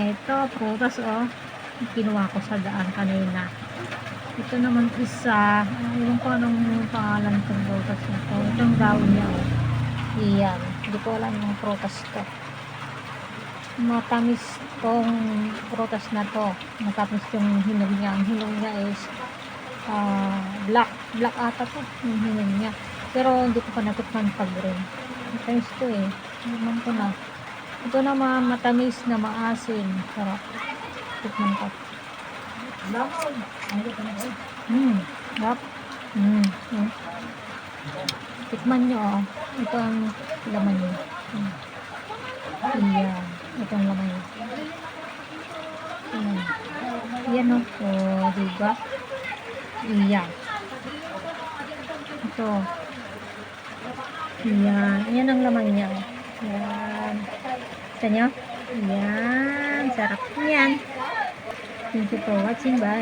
Ito, prutas oh. Kinuha ko sa daan kanina. Ito naman isa, ewan ko anong pangalan ng prutas nito. Itong daon niya oh. Iyan. Hindi ko alam yung prutas to. Matamis tong prutas na to. Matamis yung hinog niya. Ang hinog niya is black ata to yung hinog niya. Pero hindi ko pa natikman pag green. Matamis to eh. Naman ko na. Ito naman matamis na maasim. Sarap. Tikman ko. Sarap. Tikman nyo oh. Ito ang laman niya. Iyan. Ito ang laman niya. Iyan oh. Oh, diba? Iyan. Ito. Iyan. Iyan ang laman niya. Iyan. Kita nyo? Iyan. Sarap niyan. Thank you for watching. Bye.